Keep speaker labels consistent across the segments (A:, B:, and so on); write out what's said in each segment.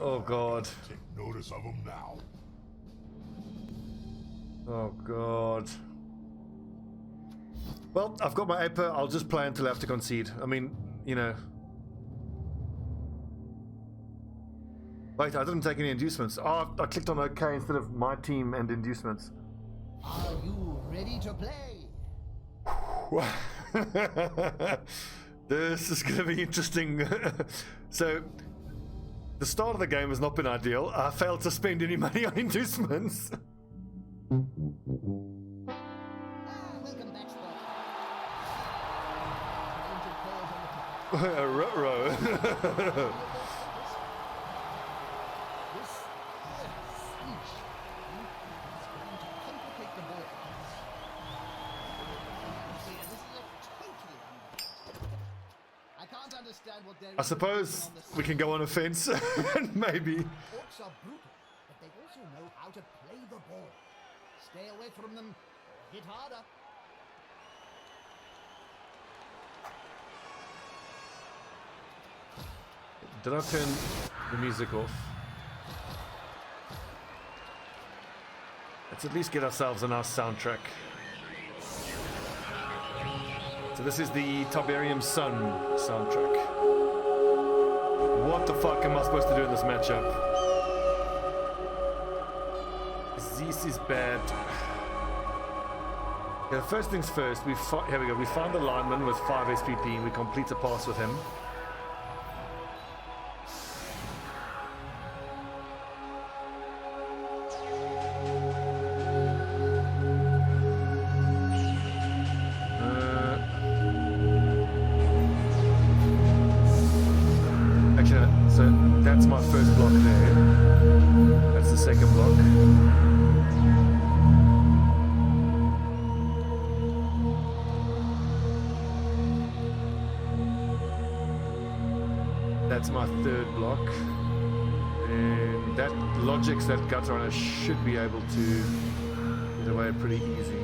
A: Oh god.
B: Take notice of them now.
A: Oh god. Well, I've got my aper. I'll just play until I have to concede. I mean, you know. Wait, I didn't take any inducements. Oh, I clicked on OK instead of my team and inducements.
C: Are you ready to play?
A: This is going to be interesting. So, the start of the game has not been ideal. I failed to spend any money on inducements.
C: Welcome back, Spot.
A: Ruh-roh.
C: This speech is going to complicate the board. This is a totally I can't understand what they're
A: I suppose we can go on offense. Maybe.
C: Orcs are brutal, but they also know how to play the ball. Stay away from them. Hit harder.
A: Did I turn the music off? Let's at least get ourselves a nice soundtrack. So this is the Tiberium Sun soundtrack. What the fuck am I supposed to do in this matchup? This is bad. Okay, first things first, here we go. We found the lineman with 5 SPP and we complete a pass with him. That's my first block there. That's the second block. That's my third block. And that logics that gutter runner should be able to get away pretty easy.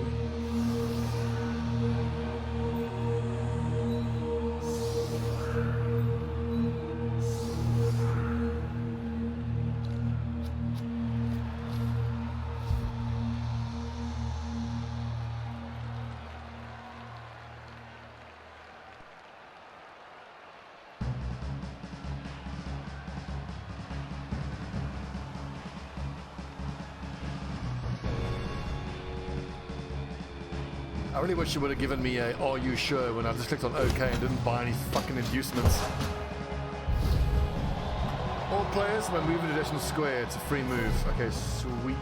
A: I really wish you would have given me a "Are you sure?" when I just clicked on OK and didn't buy any fucking inducements. All players, when moving to Edition Square, it's a free move. Okay, sweet.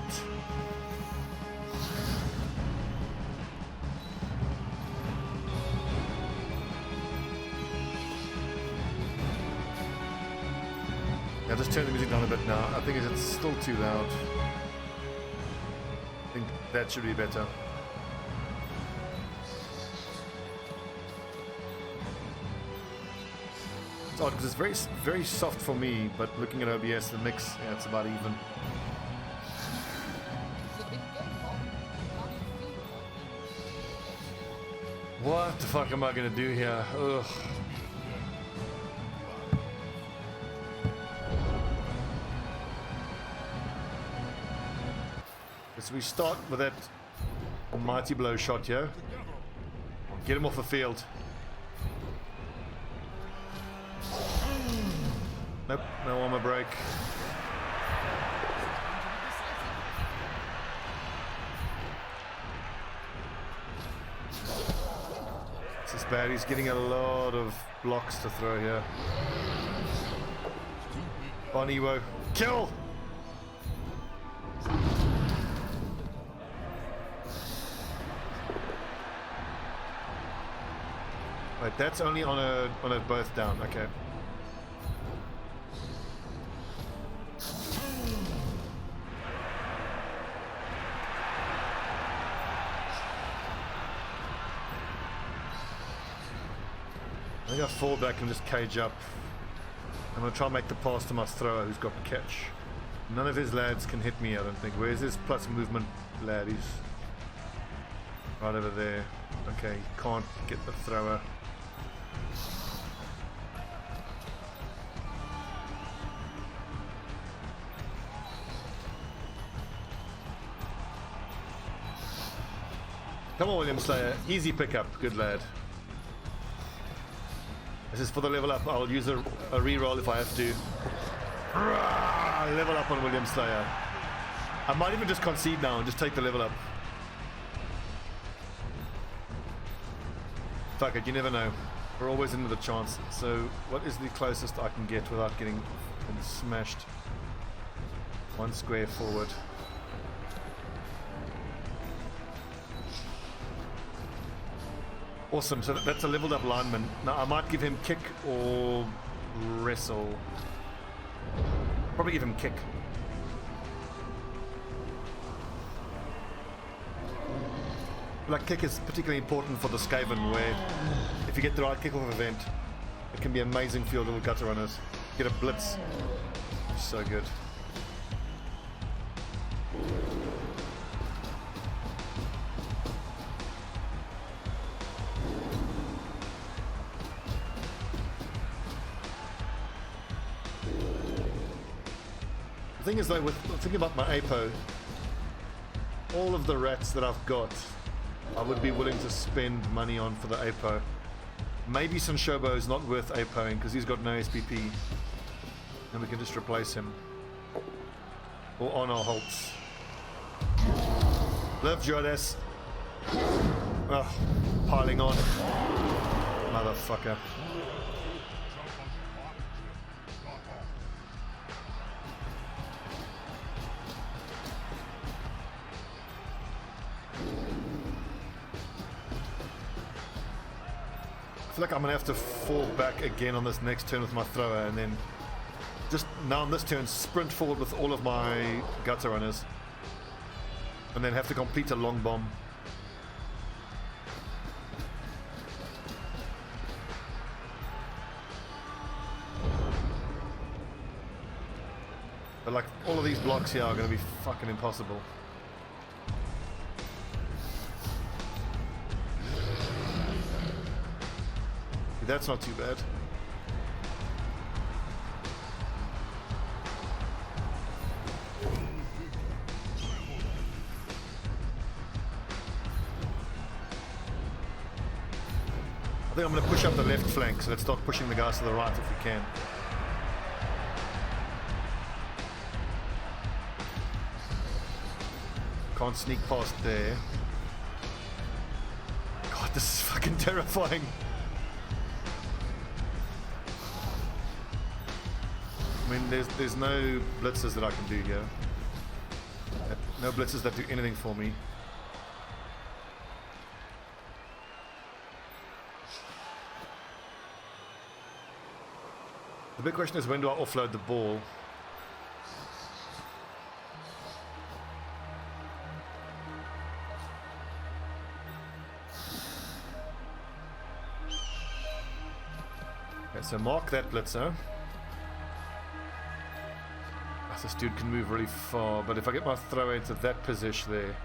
A: Yeah, just turn the music down a bit now. I think it's still too loud. I think that should be better. It's odd because it's very soft for me, but looking at OBS, the mix, yeah, it's about even. What the fuck am I gonna do here? Ugh. So we start with that mighty blow shot here. Get him off the field. Nope, no armor break. This is bad. He's getting a lot of blocks to throw here. Boniwo, kill! Wait, that's only on a both down. Okay. I think I fall back and just cage up. I'm going to try and make the pass to my thrower who's got the catch. None of his lads can hit me, I don't think. Where's his plus movement lad? He's right over there. Okay, can't get the thrower. Come on, William Slayer. Easy pickup. Good lad. This is for the level up. I'll use a reroll if I have to. Level up on William Slayer. I might even just concede now and just take the level up. Fuck it, you never know. We're always in with a chance. So, what is the closest I can get without getting smashed? 1 square forward. Awesome, so that's a leveled up lineman. Now, I might give him kick or wrestle. Probably give him kick. Like, kick is particularly important for the Skaven, where if you get the right kickoff event, it can be amazing for your little gutter runners. Get a blitz. So good. The thing is though, with thinking about my APO, all of the rats that I've got, I would be willing to spend money on for the APO. Maybe Sanshobo is not worth APOing because he's got no SPP. And we can just replace him. Or on our Holtz. Love Jodes. Oh, piling on. Motherfucker. I feel like I'm going to have to fall back again on this next turn with my thrower and then just now on this turn sprint forward with all of my gutter runners and then have to complete a long bomb. But like all of these blocks here are going to be fucking impossible. That's not too bad. I think I'm going to push up the left flank, so let's start pushing the guys to the right if we can. Can't sneak past there. God, this is fucking terrifying. I mean, there's no blitzers that I can do here. No blitzers that do anything for me. The big question is, when do I offload the ball? Okay, so mark that blitzer. This dude can move really far, but if I get my thrower into that position there,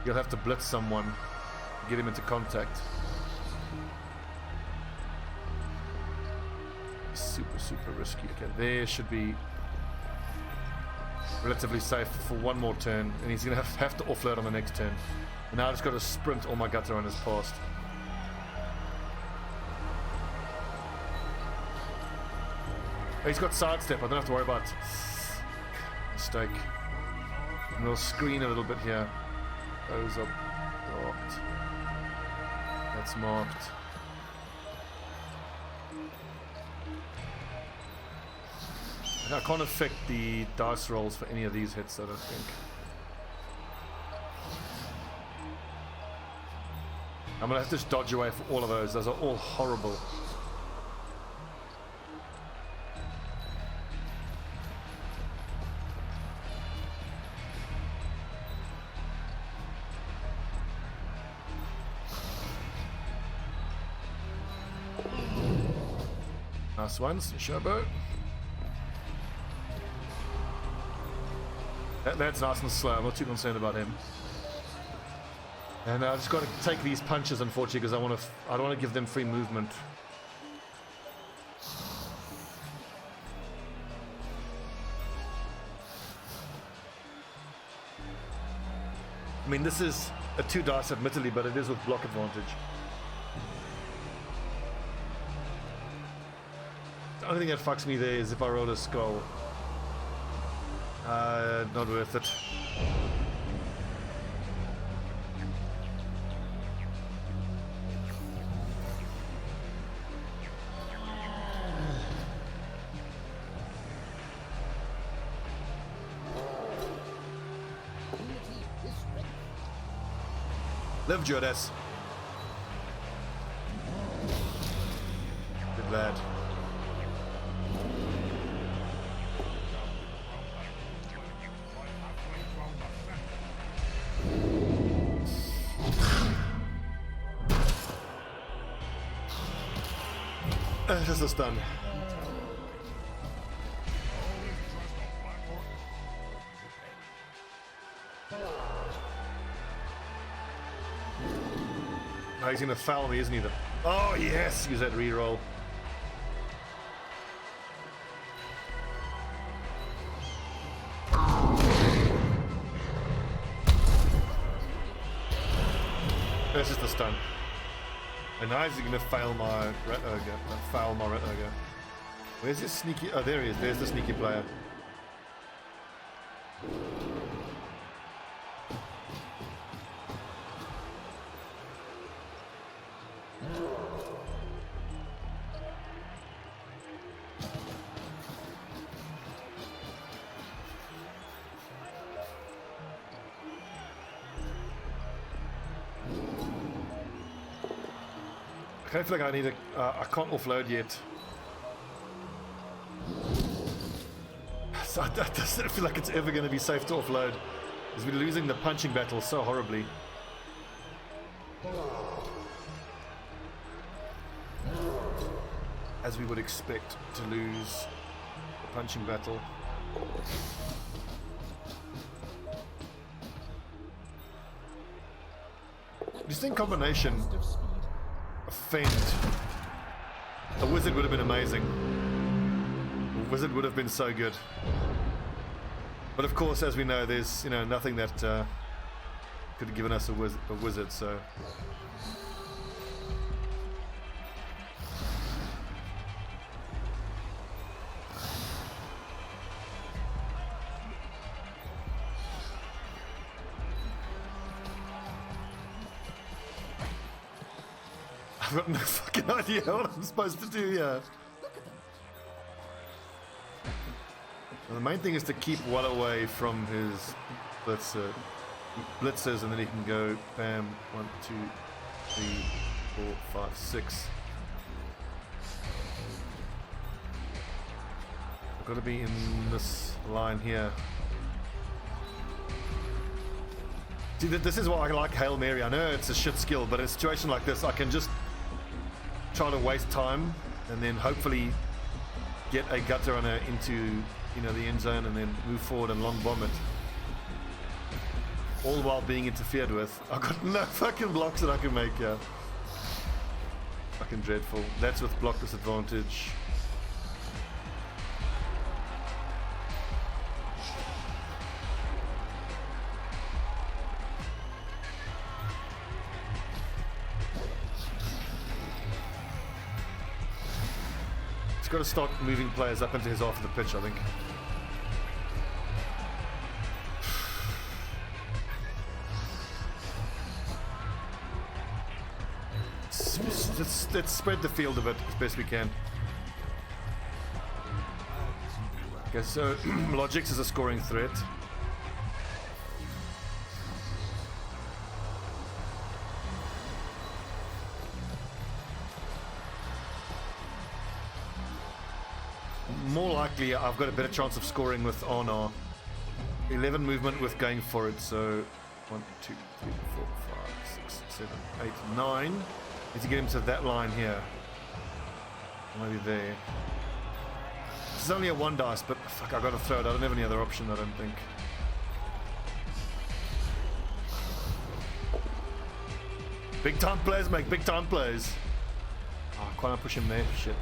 A: you'll have to blitz someone, get him into contact. Super risky. Okay, there should be relatively safe for one more turn, and he's going to have to offload on the next turn. And now I just got to sprint all my gutter runners past. He's got sidestep, I don't have to worry about. Mistake. And we'll screen a little bit here. Those are marked. That's marked. And I can't affect the dice rolls for any of these hits, I don't think. I'm gonna have to just dodge away for all of those. Those are all horrible. Nice ones, Showboat. That's nice and slow. I'm not too concerned about him. And I just got to take these punches, unfortunately, because I don't want to give them free movement. I mean, this is a 2 dice admittedly, but it is with block advantage. The only thing that fucks me there is if I roll a skull. Not worth it. Live, Judas. Good lad. Just a stun. Oh, he's gonna foul me, isn't he? Oh yes, use that reroll. That's just a stun. And now he's gonna fail my rat ogre. Foul my rat ogre. Where's this sneaky? Oh, there he is. There's the sneaky player. I feel like I need a. I can't offload yet. So I don't feel like it's ever going to be safe to offload. Because we're losing the punching battle so horribly. As we would expect to lose the punching battle. Just in combination. Fend. A wizard would have been amazing. A wizard would have been so good. But of course, as we know, there's nothing that could have given us a wizard. So I've got no fucking idea what I'm supposed to do here. Well, the main thing is to keep well away from his blitzers, and then he can go bam, 1, 2, 3, 4, 5, 6. I've got to be in this line here. See, this is why I like Hail Mary. I know it's a shit skill, but in a situation like this, I can just try to waste time and then hopefully get a gut runner into the end zone and then move forward and long bomb it, all while being interfered with. I've got no fucking blocks that I can make here. Fucking dreadful. That's with block disadvantage. He's got to start moving players up into his half of the pitch, I think. Let's spread the field a bit as best we can. Okay, so Logix is a scoring threat. More likely, I've got a better chance of scoring with Arnar. 11 movement with going for it, so 1, 2, 3, 4, 5, 6, 7, 8, 9. Need to get him to that line here. Maybe there. This is only a 1 dice, but fuck, I've got to throw it. I don't have any other option, I don't think. Big time plays make big time plays. Oh, can't I push him there? Shit.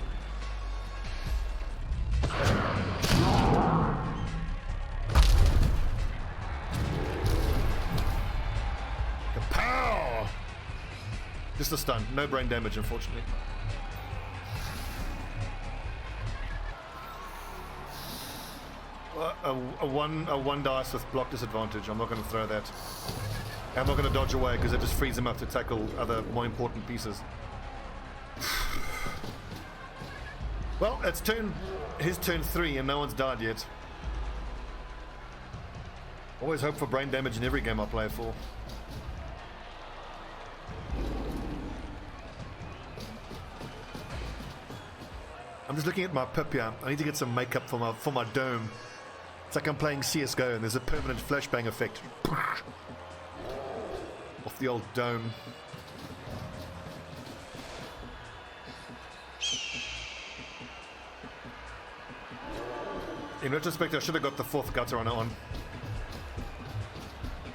A: Just a stun. No brain damage, unfortunately. A one dice with block disadvantage. I'm not going to throw that. I'm not going to dodge away because it just frees him up to tackle other more important pieces. Well, it's his turn 3 and no one's died yet. Always hope for brain damage in every game I play for. I'm just looking at my pip here. I need to get some makeup for my dome. It's like I'm playing CSGO and there's a permanent flashbang effect. Off the old dome. In retrospect, I should have got the 4th gutter runner on.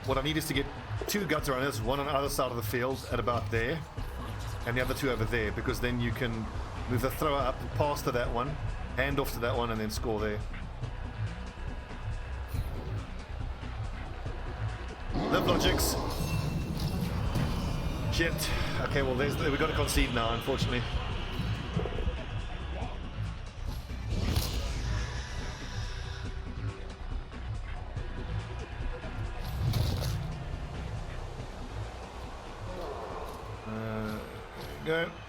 A: What I need is to get 2 gutter runners, one on either side of the field at about there, and the other 2 over there, because then you can move the thrower up, pass to that one, hand off to that one, and then score there. Live logics. Shit. Okay, well, we've got to concede now, unfortunately.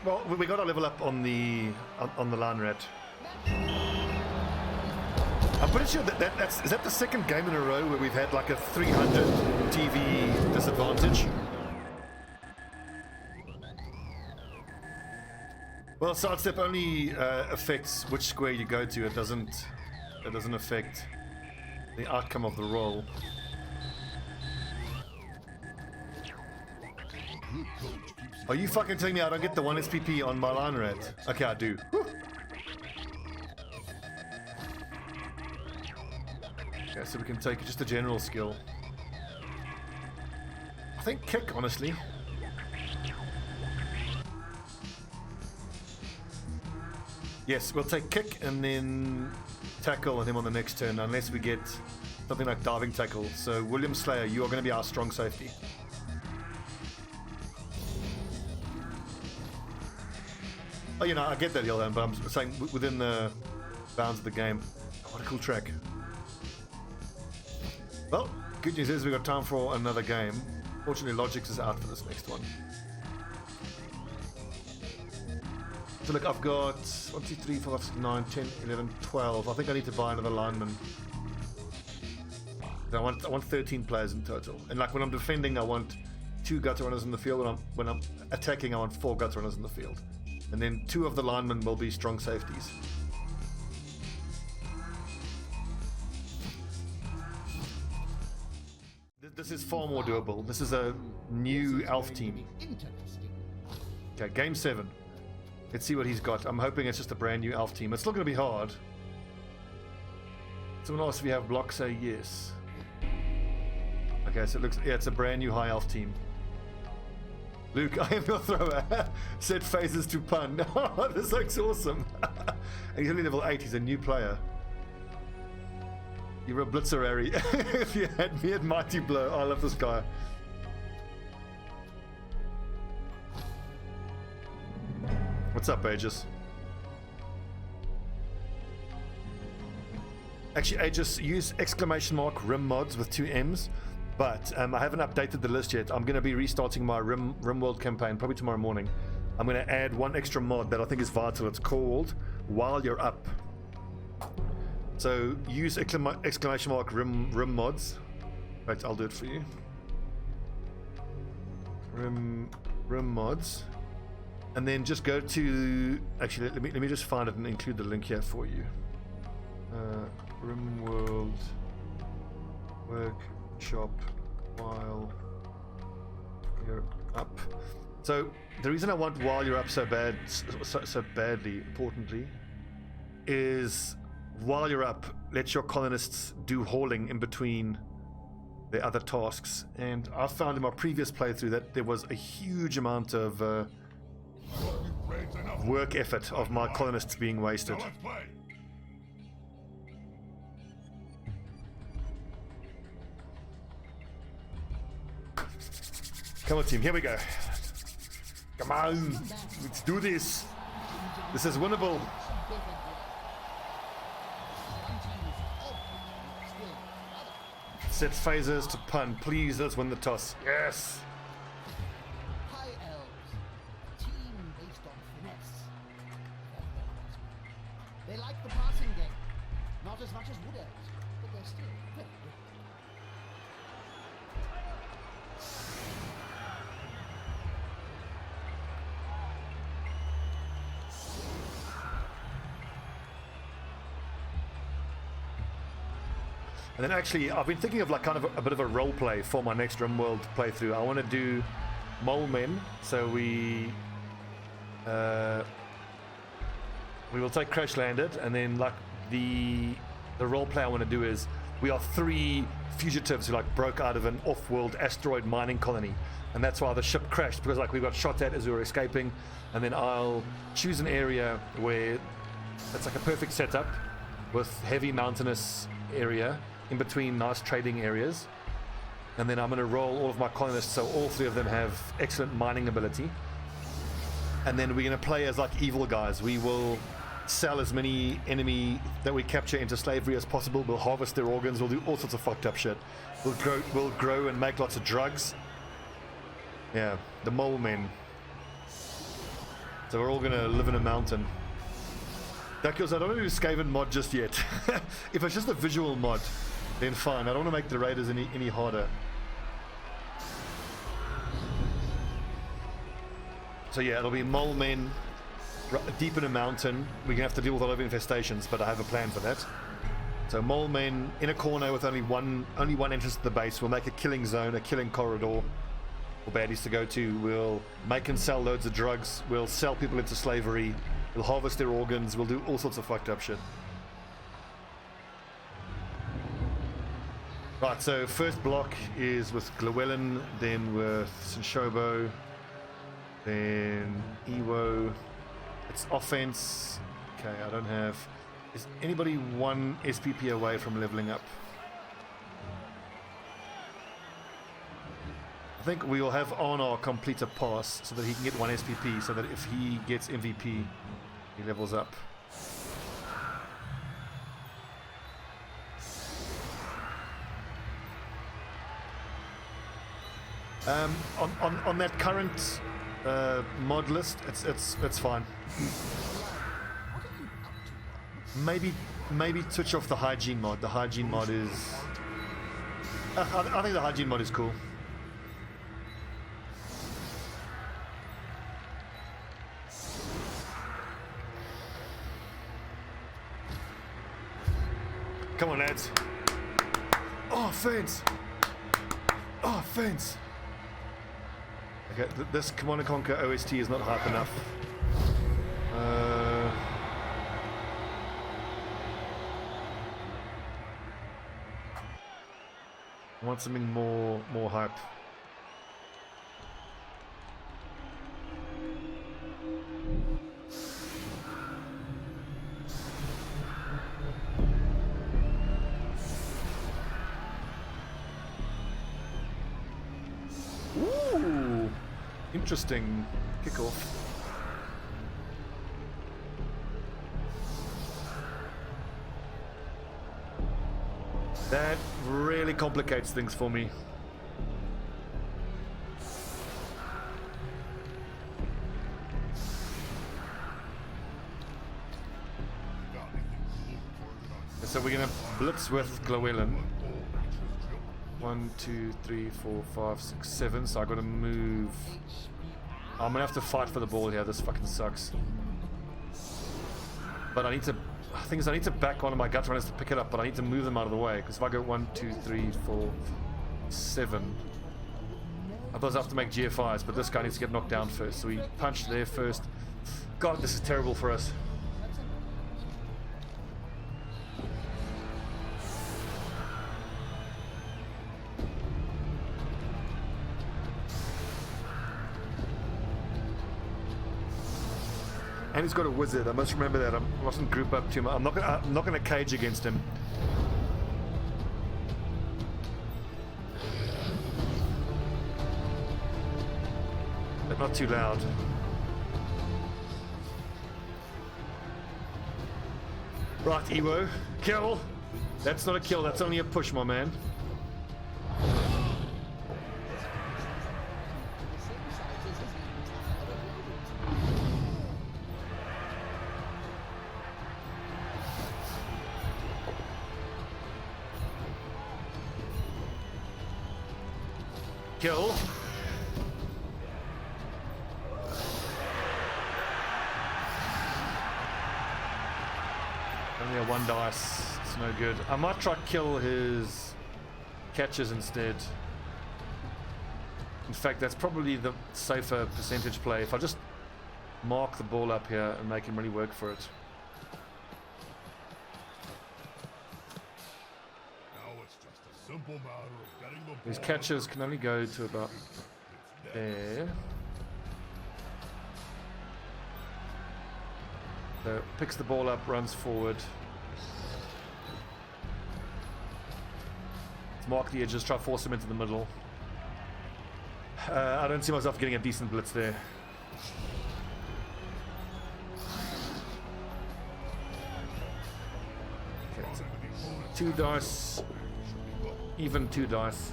A: Well, we got to level up on the line rat. I'm pretty sure is that the 2nd game in a row where we've had like a 300 TV disadvantage. Well, sidestep only affects which square you go to. It doesn't affect the outcome of the roll. Are you fucking telling me I don't get the 1 SPP on my line rat? Okay, I do. Whew. Okay, so we can take just a general skill. I think kick, honestly. Yes, we'll take kick and then tackle on him on the next turn, unless we get something like diving tackle. So William Slayer, you are going to be our strong safety. Oh, you know, I get that, Yeldan, but I'm saying within the bounds of the game. Oh, what a cool track. Well, good news is we've got time for another game. Fortunately, Logix is out for this next one. So look, I've got 1, 2, 3, 4, 5, 6, 9, 10, 11, 12. I think I need to buy another lineman. I want 13 players in total. And like when I'm defending, I want 2 gutter runners in the field. When I'm attacking, I want 4 gutter runners in the field. And then 2 of the linemen will be strong safeties. This is far more doable. This is a new elf team. Okay, game 7. Let's see what he's got. I'm hoping it's just a brand new elf team. It's still going to be hard. Someone asked if you have blocks, say yes. Okay, so it looks, yeah, it's a brand new high elf team. Luke, I am your thrower. Set phases to pun. Oh, this looks awesome. And he's only level 8. He's a new player. You're a blitzer, Harry. If you had me at Mighty Blow. Oh, I love this guy. What's up, Aegis? Actually, Aegis, use !rim mods with 2 M's. But I haven't updated the list yet. I'm going to be restarting my RimWorld campaign probably tomorrow morning. I'm going to add 1 extra mod that I think is vital. It's called While You're Up. So use !rim mods. Right, I'll do it for you. Rim mods. And then just go to... Actually, let me just find it and include the link here for you. RimWorld workshop while you're up. So the reason I want while you're up so badly, importantly, is while you're up, let your colonists do hauling in between their other tasks. And I found in my previous playthrough that there was a huge amount of work effort of my colonists being wasted. Come on, team, here we go. Come Come on, let's do this. This is winnable. Set phases to pun. Please, let's win the toss. Yes.
C: High Elves, a team based on finesse. They like the passing game, not as much as Wood Elves, but they're still very good.
A: And then actually, I've been thinking of like kind of a bit of a role play for my next RimWorld playthrough. I want to do mole men, so we will take Crash Landed, and then like the role play I want to do is we are 3 fugitives who like broke out of an off-world asteroid mining colony, and that's why the ship crashed, because like we got shot at as we were escaping. And then I'll choose an area where it's like a perfect setup with heavy mountainous area in between nice trading areas, and then I'm going to roll all of my colonists so all 3 of them have excellent mining ability. And then we're going to play as like evil guys. We will sell as many enemy that we capture into slavery as possible. We'll harvest their organs. We'll do all sorts of fucked up shit. We'll grow and make lots of drugs. Yeah, the mole men. So we're all going to live in a mountain. Because I don't want to do Skaven mod just yet. If it's just a visual mod, then fine. I don't want to make the raiders any harder. So yeah, it'll be mole men deep in a mountain. We're gonna have to deal with a lot of infestations, but I have a plan for that. So mole men in a corner with only one entrance to the base. We'll make a killing zone, a killing corridor for baddies to go to. We'll make and sell loads of drugs. We'll sell people into slavery. We'll harvest their organs. We'll do all sorts of fucked up shit. Right, so first block is with Llewellyn, then with Sinshobo, then Ewo. It's offense. Okay, I don't have... Is anybody 1 SPP away from leveling up? I think we will have Arnar complete a pass so that he can get 1 SPP, so that if he gets MVP, he levels up. On that current mod list, it's fine. Maybe switch off the hygiene mod. The hygiene mod is... I think the hygiene mod is cool. Come on, lads. Oh, fence. Oh, fence. Okay, this Command & Conquer OST is not hype enough. I want something more hype. Ooh, interesting kickoff. That really complicates things for me. So we're gonna blitz with Llewellyn. 1, 2, 3, 4, 5, 6, 7. So I gotta move. I'm gonna have to fight for the ball here. This fucking sucks. But I need to. The thing is, I need to back one of my gut runners to pick it up, but I need to move them out of the way. Because if I go 1, 2, 3, 4, 7, otherwise I have to make GFIs. But this guy needs to get knocked down first. So we punch there first. God, this is terrible for us. And he's got a wizard. I must remember that. I mustn't group up too much. I'm not gonna cage against him. But not too loud. Right, Ewo. Kill! That's not a kill, that's only a push, my man. Kill. Only a 1 dice. It's no good. I might try kill his catches instead. In fact, that's probably the safer percentage play. If I just mark the ball up here and make him really work for it.
B: Now it's just a simple matter of getting the
A: His
B: ball
A: catches can only go to about there. So picks the ball up, runs forward. Let's mark the edges, try to force him into the middle. I don't see myself getting a decent blitz there. Okay, so 2 dice, even 2 dice.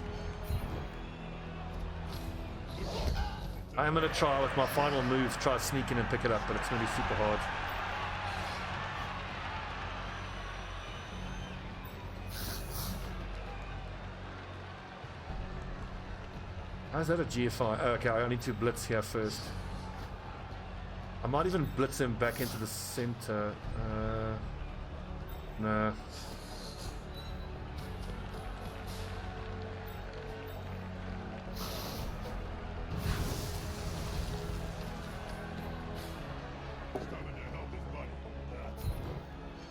A: I am going to try with my final move, try to sneak in and pick it up, but it's going to be super hard. How's that a GFI? Oh, okay, I need to blitz here first. I might even blitz him back into the center. No.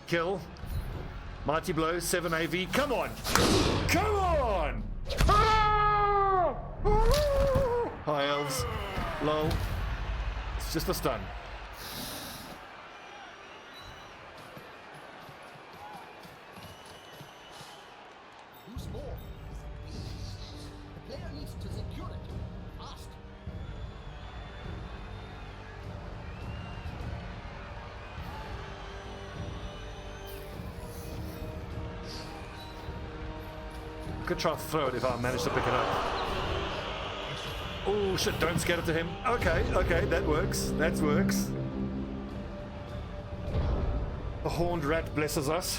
A: Kill. Mighty blow, 7 AV. Come on! Come on! Hi, Elves. Lol. It's just a stun.
C: Who's more? The player needs to secure it. Fast.
A: Could try to throw it if I manage to pick it up. Oh shit, don't scare it to him. Okay, okay, that works. That works. The horned rat blesses us.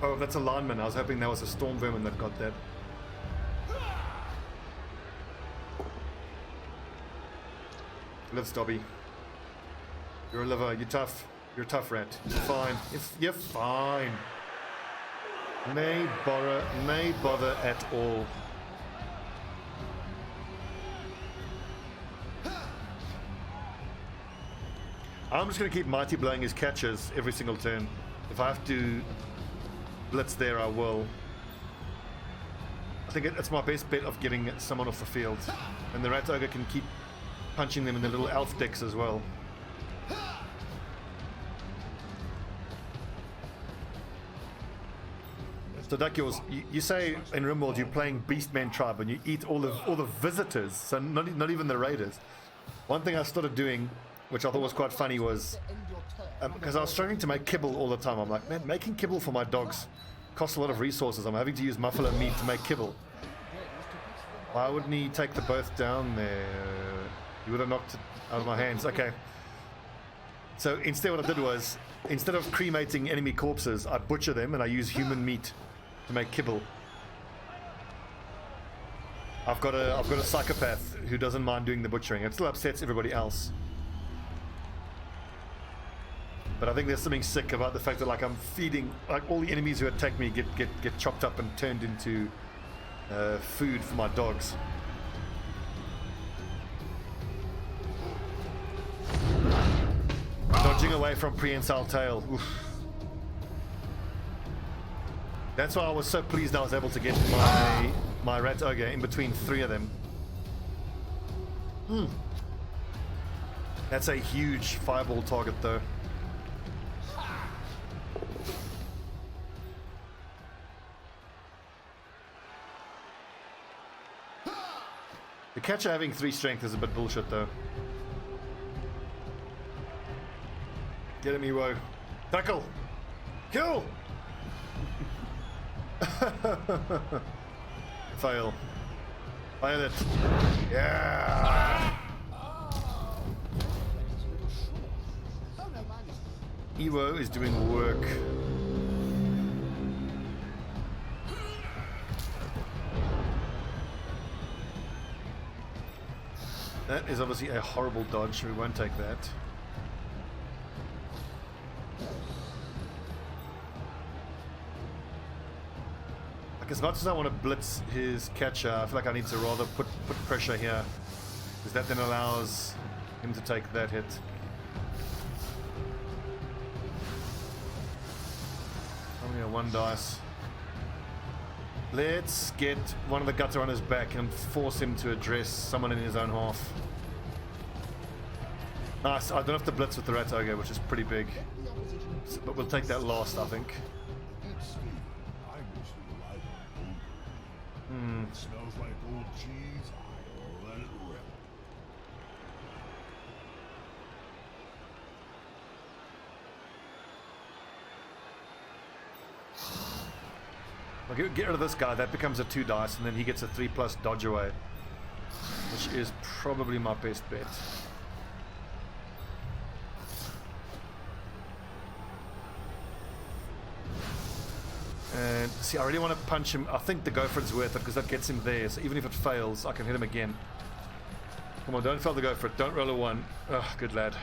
A: Oh, that's a lineman. I was hoping that was a storm vermin that got that. Live, Stobbie. You're a liver. You're tough. You're a tough rat. You're fine. You're fine. May bother at all. I'm just going to keep Mighty blowing his catches every single turn. If I have to blitz there, I will. I think it's my best bet of getting someone off the field. And the Rat Ogre can keep punching them in the little elf decks as well. So Dakios, you say in RimWorld you're playing Beastman Tribe and you eat all the visitors, so not even the raiders. One thing I started doing, which I thought was quite funny, was because I was struggling to make kibble all the time. I'm like, man, making kibble for my dogs costs a lot of resources. I'm having to use muffalo meat to make kibble. Why wouldn't he take the both down there? He would have knocked it out of my hands. Okay. So instead what I did was, instead of cremating enemy corpses, I butcher them and I use human meat to make kibble. I've got a psychopath who doesn't mind doing the butchering. It still upsets everybody else. But I think there's something sick about the fact that like I'm feeding, like all the enemies who attack me get chopped up and turned into food for my dogs. Dodging away from prehensile tail. Oof. That's why I was so pleased I was able to get my Rat Ogre in between 3 of them. That's a huge fireball target though. The catcher having 3 strength is a bit bullshit though. Get him, Ewo. Tackle! Kill! Fail. Fail it. Yeah! Ewo is doing work. That is obviously a horrible dodge, so we won't take that. Like, as much as I want to blitz his catcher, I feel like I need to rather put pressure here, because that then allows him to take that hit. Only a 1 dice. Let's get one of the gutter on his back and force him to address someone in his own half. Nice, I don't have to blitz with the Rat Ogre, which is pretty big. But we'll take that last, I think.
B: It smells like old cheese. I'll let it rip.
A: I'll get rid of this guy, that becomes a 2 dice, and then he gets a 3+ dodge away, which is probably my best bet. And see, I really want to punch him. I think the Gopher's worth it because that gets him there, so even if it fails, I can hit him again. Come on, don't fail to go for it. Don't roll a 1. Ugh, good lad.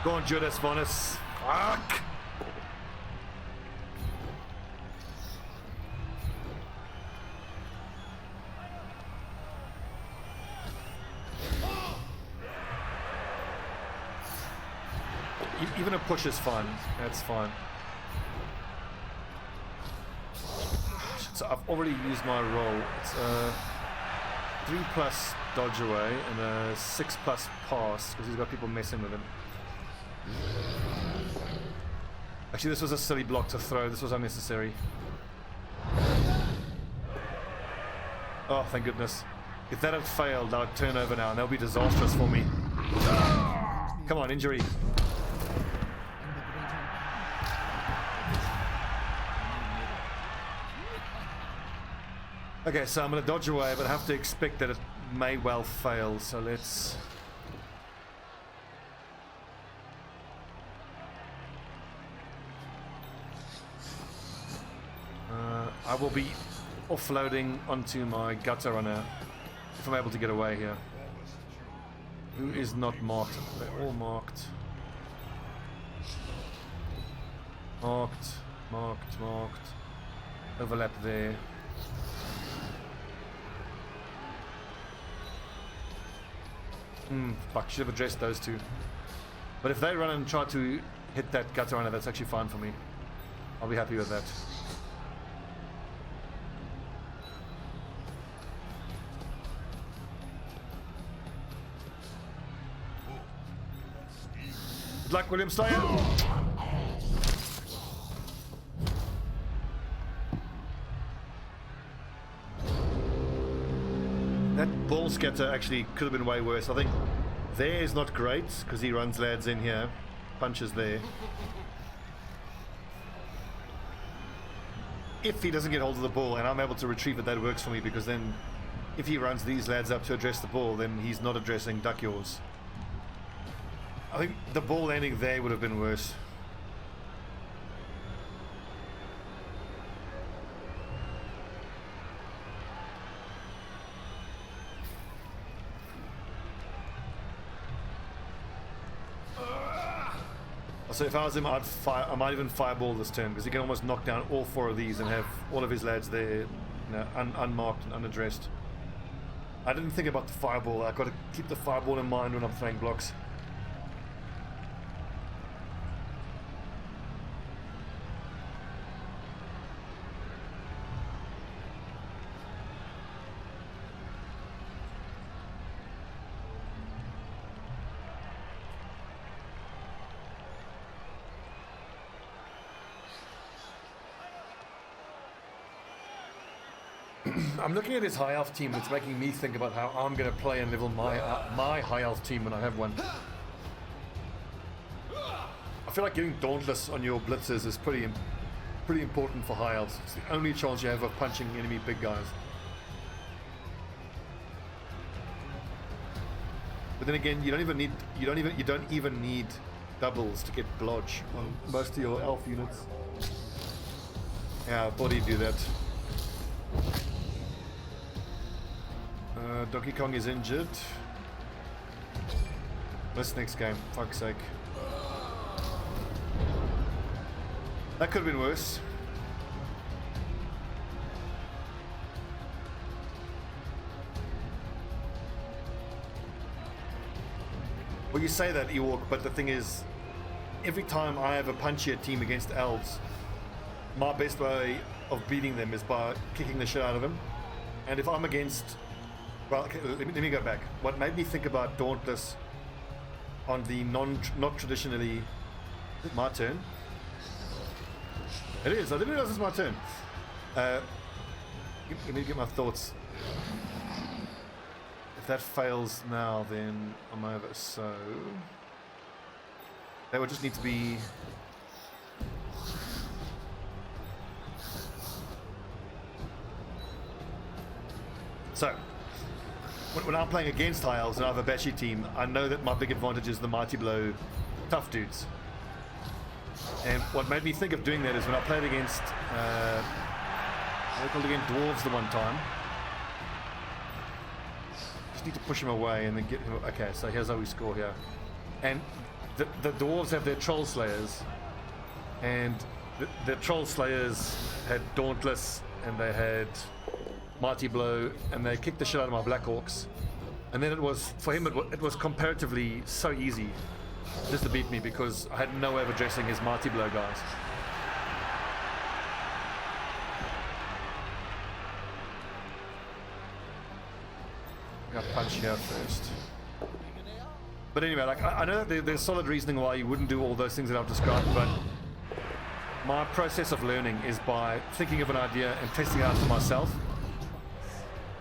A: Go on, Judas Bonus. Fuck! Even a push is fine. That's fine. So I've already used my roll. It's a 3+ dodge away and a 6+ pass because he's got people messing with him. Actually, this was a silly block to throw. This was unnecessary. Oh, thank goodness. If that had failed, I would turn over now and that would be disastrous for me. Come on, injury. Okay, so I'm going to dodge away, but I have to expect that it may well fail, so let's... I will be offloading onto my gutter runner if I'm able to get away here. Who is not marked? They're all marked. Marked, marked, marked. Overlap there. Fuck, should have addressed those two. But if they run and try to hit that gutter runner, that's actually fine for me. I'll be happy with that. Good luck, William Slayer! That ball scatter actually could have been way worse. I think there is not great because he runs lads in here, punches there. If he doesn't get hold of the ball and I'm able to retrieve it, that works for me because then if he runs these lads up to address the ball, then he's not addressing duck yours. I think the ball landing there would have been worse. So if I was him, I might even fireball this turn because he can almost knock down all 4 of these and have all of his lads there, you know, unmarked and unaddressed. I didn't think about the fireball. I've got to keep the fireball in mind when I'm throwing blocks. I'm looking at his high elf team. It's making me think about how I'm going to play and level my high elf team when I have one. I feel like getting dauntless on your blitzers is pretty important for high elves. It's the only chance you have of punching enemy big guys. But then again, you don't even need doubles to get blodge on most of your elf units. Yeah, I thought he'd do that. Donkey Kong is injured. This next game, fuck's sake. That could have been worse. Well, you say that, Ewok, but the thing is, every time I have a punchier team against elves, my best way of beating them is by kicking the shit out of them. And if I'm against... Well, okay, let me go back. What made me think about Dauntless on the not traditionally... Is it my turn? It is. I didn't realize it's my turn. Let me get my thoughts. If that fails now, then I'm over. So... That would just need to be... So, when I'm playing against high elves and I have a Bashi team, I know that my big advantage is the Mighty Blow tough dudes. And what made me think of doing that is when I played against, I called against Dwarves the one time. Just need to push him away and then get him. Okay, so here's how we score here. And the Dwarves have their Troll Slayers, and the Troll Slayers had Dauntless and they had Mighty Blow, and they kicked the shit out of my Black Orcs. And then it was, for him, it was comparatively so easy just to beat me because I had no way of addressing his Mighty Blow guys. I got punch here first. But anyway, like I know that there's solid reasoning why you wouldn't do all those things that I've described, but my process of learning is by thinking of an idea and testing it out for myself.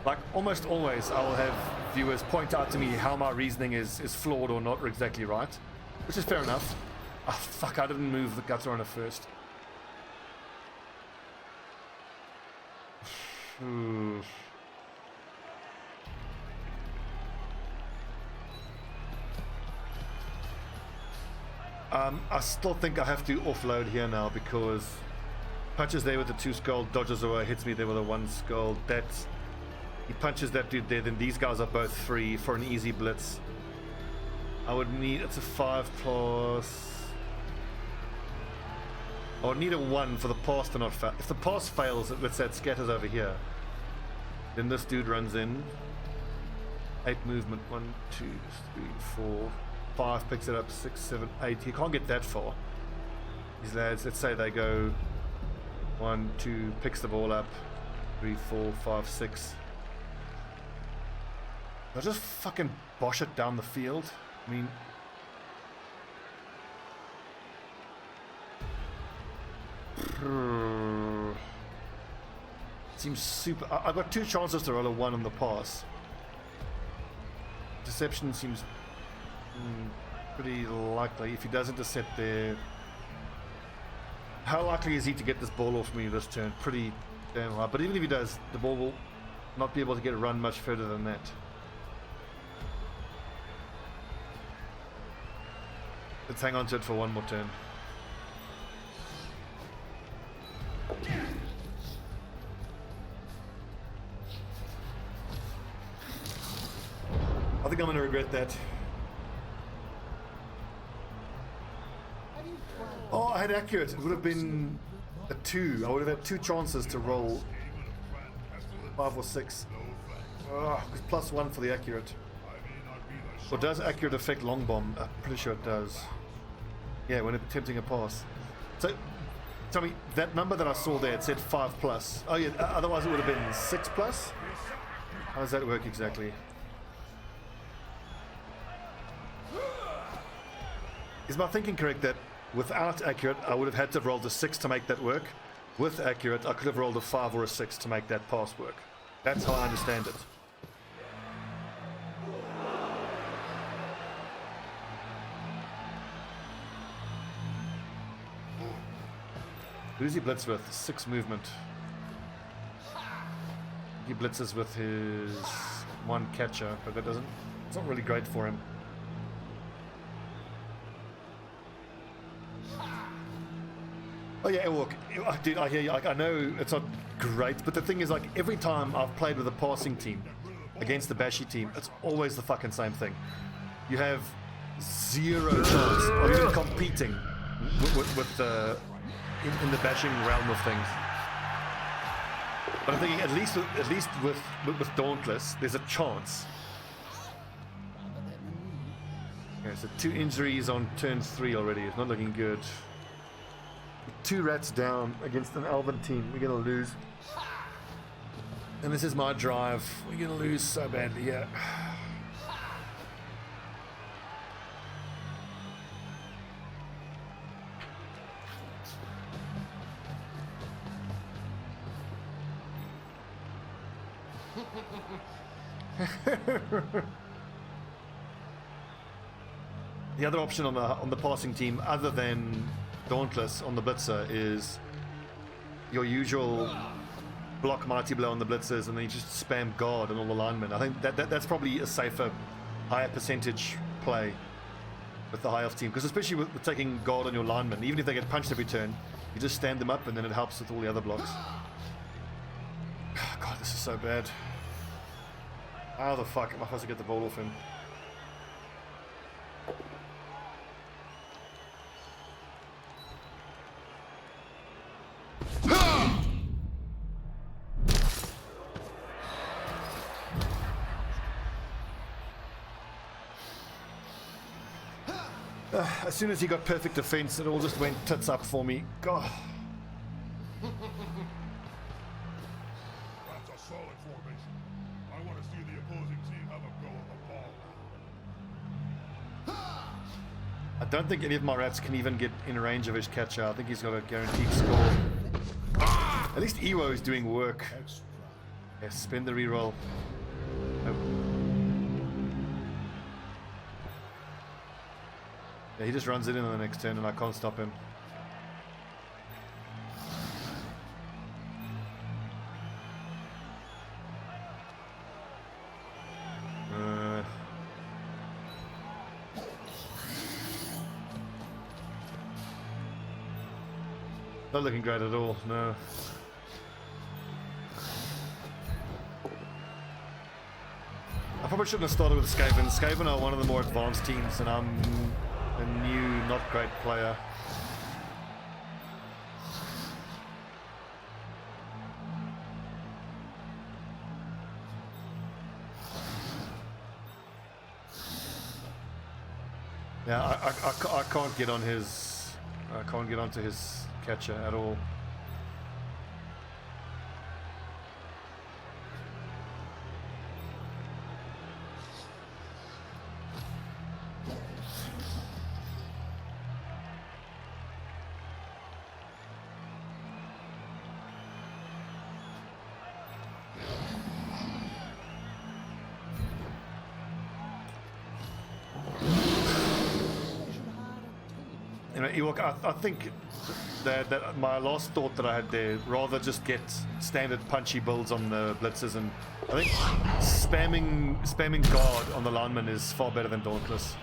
A: Like almost always I will have viewers point out to me how my reasoning is flawed or not exactly right, which is fair enough. Oh fuck, I didn't move the gutter runner first. I still think I have to offload here now because punches there with the 2 skull, dodges away, hits me there with a 1 skull. That's... He punches that dude there, then these guys are both free for an easy blitz. I would need... It's a 5 plus... I would need a 1 for the pass to not fail. If the pass fails, let's say it scatters over here. Then this dude runs in. 8 movement. 1, 2, 3, 4... 5 picks it up, 6, 7, 8. He can't get that far. These lads, let's say they go 1, 2, picks the ball up, 3, 4, 5, 6. They'll just fucking bosh it down the field. I mean, seems super. I've got 2 chances to roll a 1 on the pass. Deception seems pretty likely. If he does intercept there, how likely is he to get this ball off me this turn? Pretty damn high. But even if he does, the ball will not be able to get it run much further than that. Let's hang on to it for 1 more turn. I think I'm going to regret that. Oh, I had accurate. It would have been a 2. I would have had 2 chances to roll 5 or 6. Plus 1 for the accurate. Or does accurate affect long bomb? I'm pretty sure it does. Yeah, when attempting a pass. So, tell me, that number that I saw there, it said 5 plus. Oh yeah, otherwise it would have been 6 plus? How does that work exactly? Is my thinking correct that without accurate, I would have had to have rolled a 6 to make that work? With accurate, I could have rolled a 5 or a 6 to make that pass work. That's how I understand it. Who's he blitz with? 6 movement. He blitzes with his 1 catcher, but that doesn't. It's not really great for him. Oh yeah, look, dude, I hear you. Like, I know it's not great, but the thing is, like, every time I've played with a passing team against the bashy team, it's always the fucking same thing. You have 0 chance of even competing with the in the bashing realm of things. But I'm thinking at least with Dauntless, there's a chance. Okay, so 2 injuries on turn 3 already. It's not looking good. 2 rats down against an elven team. We're gonna lose. And this is my drive. We're gonna lose so badly, yeah. The other option on the passing team, other than Dauntless on the blitzer, is your usual block mighty blow on the blitzers, and then you just spam guard on all the linemen. I think that's probably a safer, higher percentage play with the high elf team, because especially with taking guard on your linemen, even if they get punched every turn, you just stand them up, and then it helps with all the other blocks. God, this is so bad. How the fuck am I supposed to get the ball off him? As soon as he got perfect defense, it all just went tits up for me. God.
B: That's a solid formation. I want to see the opposing team have a go at the ball.
A: I don't think any of my rats can even get in range of his catcher. I think he's got a guaranteed score. At least Ewo is doing work. Yes, spend the reroll. Oh. Yeah, he just runs it in on the next turn and I can't stop him. Not looking great at all, no. I probably shouldn't have started with Skaven. Skaven are one of the more advanced teams and I'm a new, not great player. Yeah, I can't get on his... I can't get onto his catcher at all. Ewok, I think that my last thought that I had there, rather just get standard punchy builds on the blitzers, and I think spamming guard on the lineman is far better than Dauntless.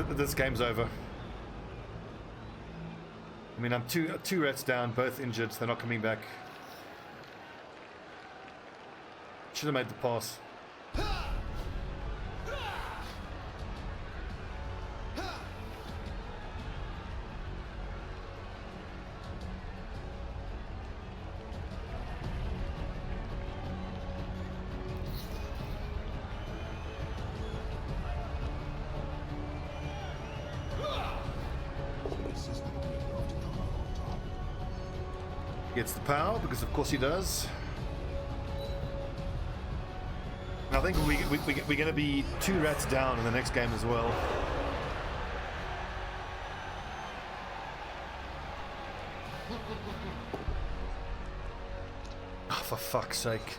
A: This game's over. I mean, I'm two rats down, both injured, so they're not coming back. Should have made the pass. Gets the power, because of course he does. I think we're going to be 2 rats down in the next game as well. Oh, for fuck's sake.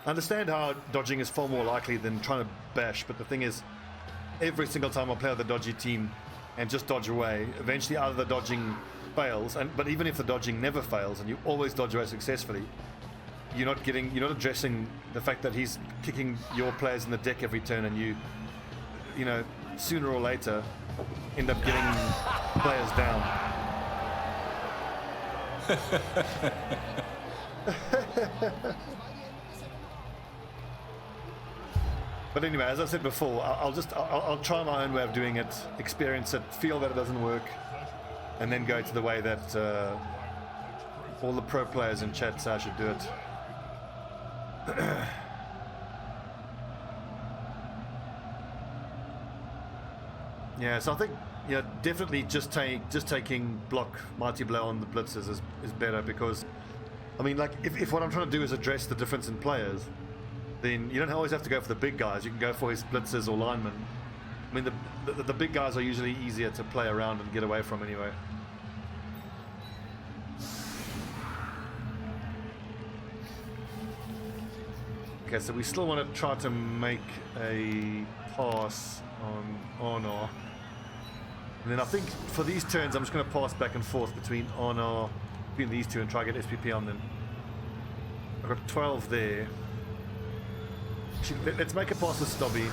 A: I understand how dodging is far more likely than trying to bash, but the thing is, every single time I play with a dodgy team and just dodge away, eventually either the dodging fails, but even if the dodging never fails and you always dodge away successfully, you're not addressing the fact that he's kicking your players in the deck every turn, and you know, sooner or later end up getting players down. But anyway, as I said before, I'll try my own way of doing it, experience it, feel that it doesn't work, and then go to the way that all the pro players in chat say I should do it. Yeah, so I think definitely just taking block mighty blow on the blitzers is better, because I mean, like, if what I'm trying to do is address the difference in players, then you don't always have to go for the big guys. You can go for his blitzers or linemen. I mean, the big guys are usually easier to play around and get away from anyway. Okay, so we still want to try to make a pass on Honor. And then I think for these turns, I'm just going to pass back and forth between these two and try to get SPP on them. I've got 12 there. Actually, let's make a pass with Stobbie.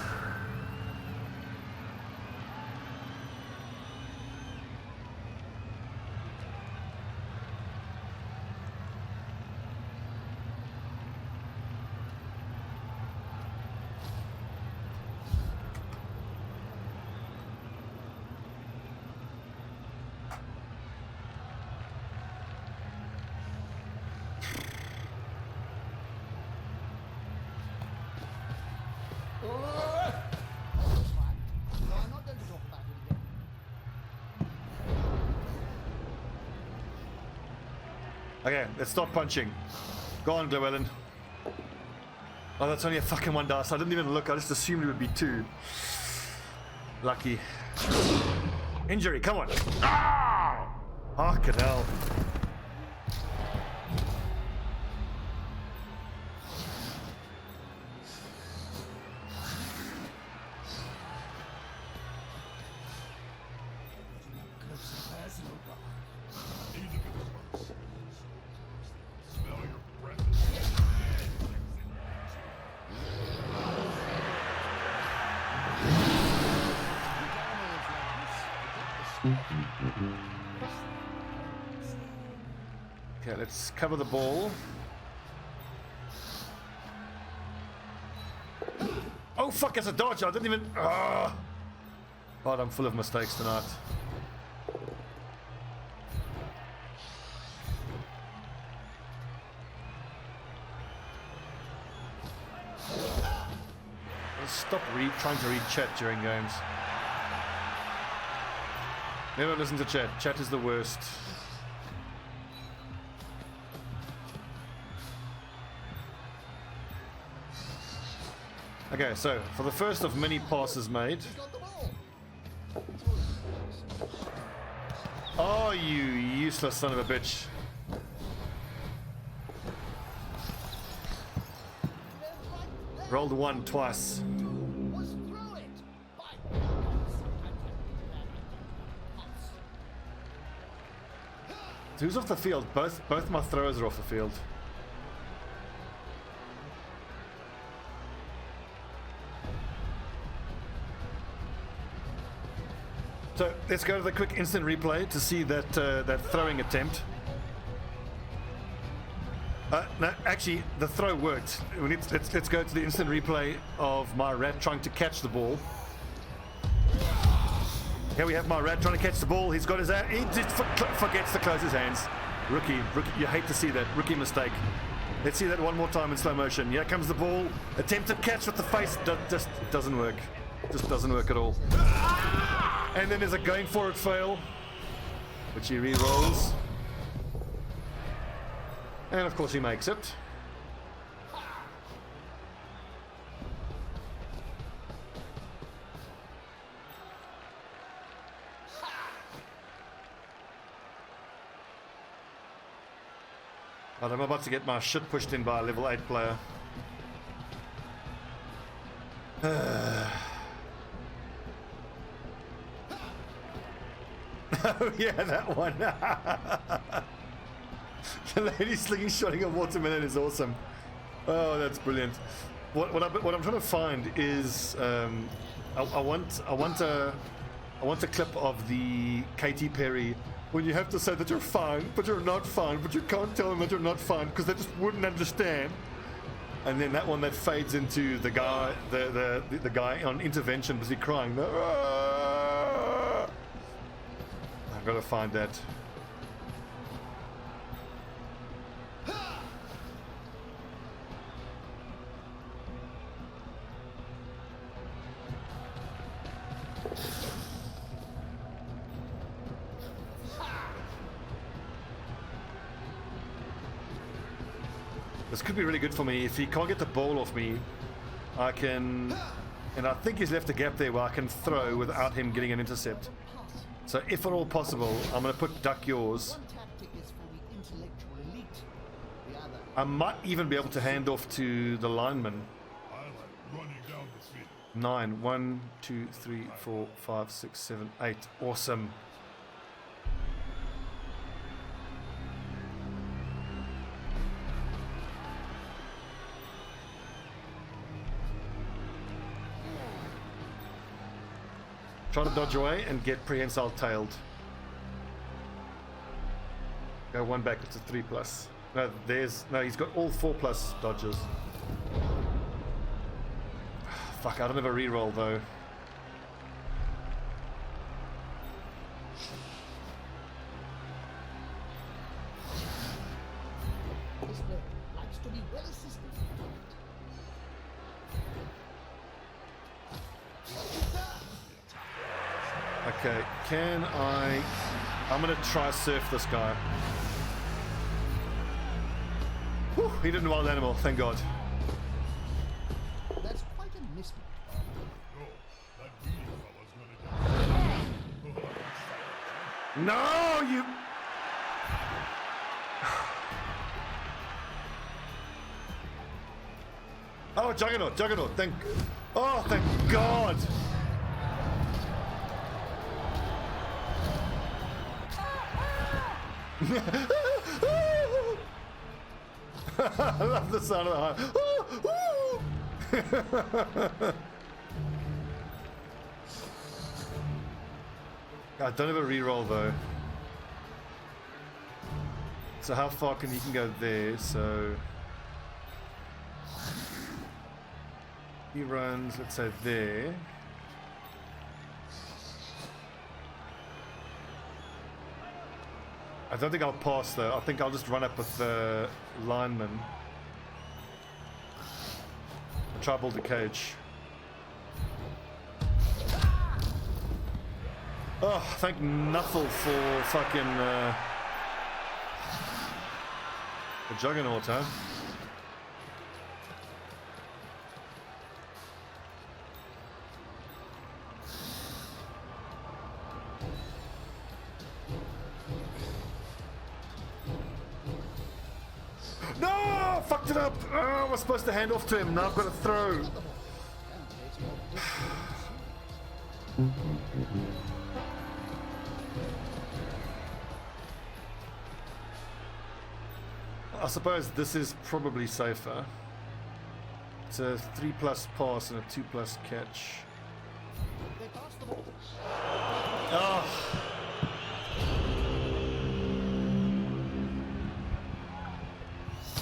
A: Okay, let's stop punching. Go on, Llewellyn. Oh, that's only a fucking 1 dice. I didn't even look. I just assumed it would be 2. Lucky. Injury, come on. Ah! Fucking hell. Okay, let's cover the ball. Oh fuck, it's a dodge. I didn't even... God, I'm full of mistakes tonight. Let's stop trying to read chat during games. Never listen to chat. Chat is the worst. Okay, so for the first of many passes made. Oh, you useless son of a bitch. Rolled 1 twice. So who's off the field? Both my throwers are off the field. So let's go to the quick instant replay to see that that throwing attempt. No, actually, the throw worked. Let's go to the instant replay of my rat trying to catch the ball. Here we have my rat trying to catch the ball. He's got his hand. He just forgets to close his hands. Rookie, you hate to see that. Rookie mistake. Let's see that one more time in slow motion. Here comes the ball. Attempted catch with the face. Just doesn't work. Just doesn't work at all. And then there's a going for it fail, which he re-rolls. And of course he makes it. But I'm about to get my shit pushed in by a level 8 player. Oh yeah, that one. The lady slingshotting a watermelon is awesome. Oh, that's brilliant. What I'm trying to find is I want a clip of the Katy Perry when you have to say that you're fine, but you're not fine, but you can't tell them that you're not fine because they just wouldn't understand. And then that one that fades into the guy, the guy on intervention busy crying. I've got to find that. This could be really good for me. If he can't get the ball off me, I can... And I think he's left a gap there where I can throw without him getting an intercept. So if at all possible, I'm going to put duck yours. I might even be able to hand off to the lineman. 9. 1, 2, 3, 4, 5, 6, 7, 8. Awesome. Try to dodge away and get prehensile tailed. Go one back, it's a 3+. No, he's got all 4+ dodges. Fuck, I don't have a reroll though.
C: This bird likes to be well assisted.
A: Okay, can I... I'm gonna try surf this guy. Whew, he didn't wild animal, thank God.
C: That's quite a mismatch.
A: No, you... Oh, Juggernaut, thank... Oh, thank God! I love the sound of the heart. I don't have a reroll though. So how far can he go there? So he runs, let's say there. I don't think I'll pass though. I think I'll just run up with the lineman. I'll try build the cage. Oh, thank Nuffle for fucking the Juggernaut, huh? No! Fucked it up! Oh, I was supposed to hand off to him. Now I've got to throw. I suppose this is probably safer. It's a 3+ pass and a 2+ catch. Oh.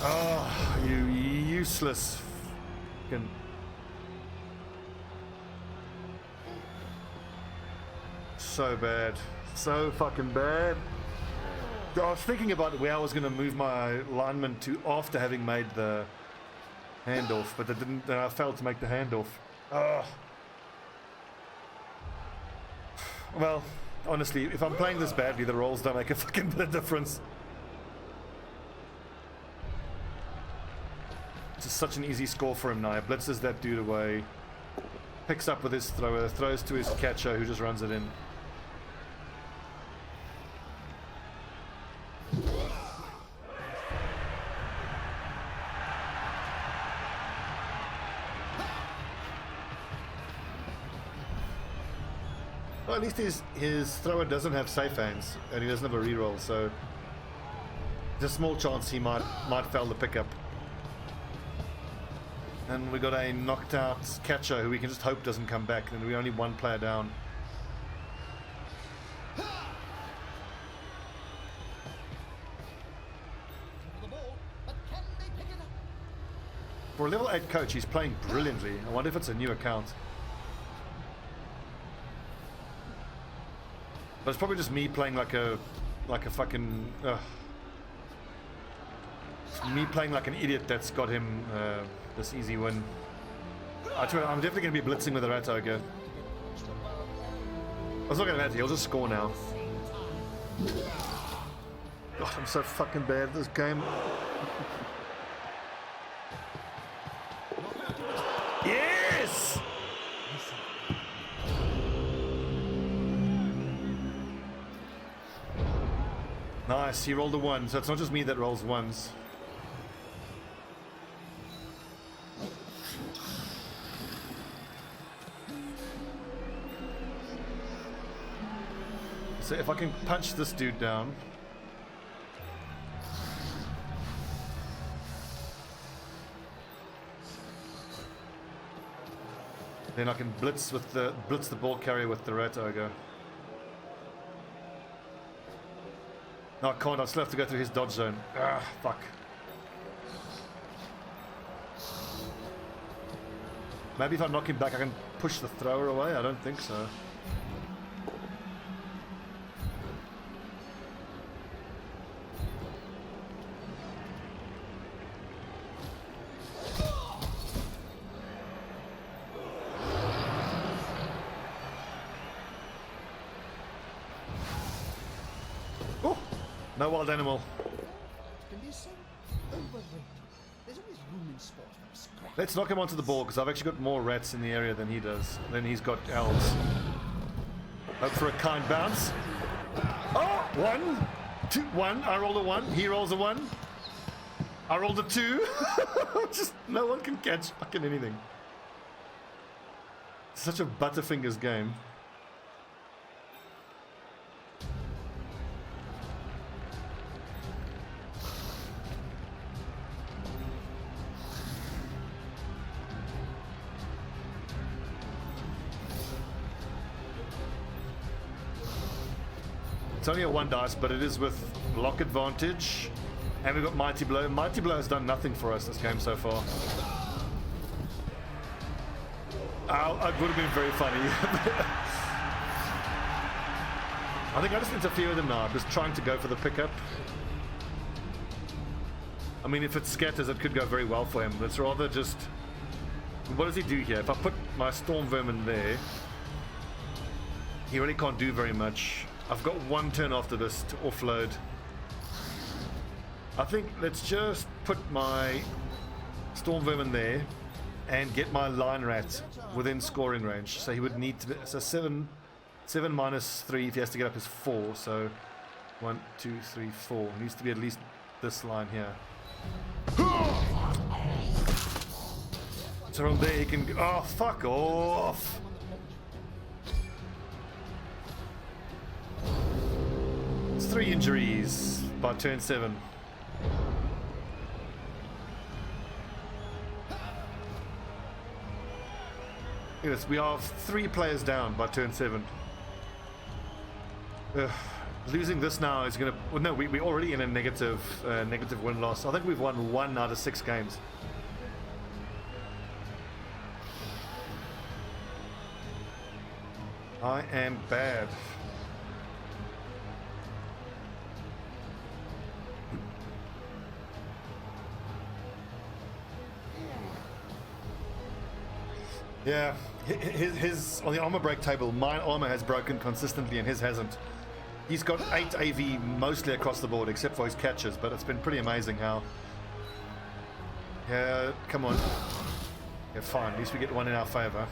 A: Oh, you useless fucking... So bad. So fucking bad. I was thinking about where I was going to move my lineman to after having made the handoff, but I didn't. Then I failed to make the handoff. Oh. Well, honestly, if I'm playing this badly, the rolls don't make a fucking bit of difference. It's such an easy score for him now. He blitzes that dude away, picks up with his thrower, throws to his catcher who just runs it in. Well, at least his thrower doesn't have safe hands and he doesn't have a reroll, so there's a small chance he might fail the pickup. And we got a knocked out catcher who we can just hope doesn't come back, and we're only one player down. For a level 8 coach, he's playing brilliantly. I wonder if it's a new account. But it's probably just me playing like a fucking me playing like an idiot that's got him this easy win. I'm definitely going to be blitzing with the Rat Ogre. It's not going to matter, he'll just score now. God, I'm so fucking bad at this game. Yes! Nice, he rolled a 1, so it's not just me that rolls 1s. So if I can punch this dude down. Then I can blitz the ball carrier with the Rat Ogre. No, I can't. I still have to go through his dodge zone. Ah, fuck. Maybe if I knock him back, I can push the thrower away. I don't think so. No wild animal. Let's knock him onto the ball because I've actually got more rats in the area than he does. Then he's got elves. Hope for a kind bounce. Oh, 1, 2, 1. I rolled a 1. He rolls a 1. I rolled a 2. Just no one can catch fucking anything. Such a Butterfingers game. It's only a 1 dice, but it is with block advantage. And we've got Mighty Blow. Mighty Blow has done nothing for us this game so far. It would have been very funny. I think I just interfere with him now. I'm just trying to go for the pickup. I mean, if it scatters, it could go very well for him. But it's rather just... What does he do here? If I put my Storm Vermin there, he really can't do very much. I've got 1 turn after this to offload. I think let's just put my Storm Vermin there and get my Lion Rat within scoring range. So he would need to be, so 7 minus 3 if he has to get up is 4. So 1, 2, 3, 4. It needs to be at least this line here. So from there he can, oh fuck off. It's 3 injuries by turn 7. Yes, we are 3 players down by turn 7. Losing this now is gonna. Well, no, we're already in a negative win-loss. I think we've won 1 out of 6 games. I am bad. Yeah, his on the armor break table, my armor has broken consistently and his hasn't. He's got 8 AV mostly across the board except for his catches, but it's been pretty amazing how Yeah, come on. Yeah, fine. At least we get one in our favour.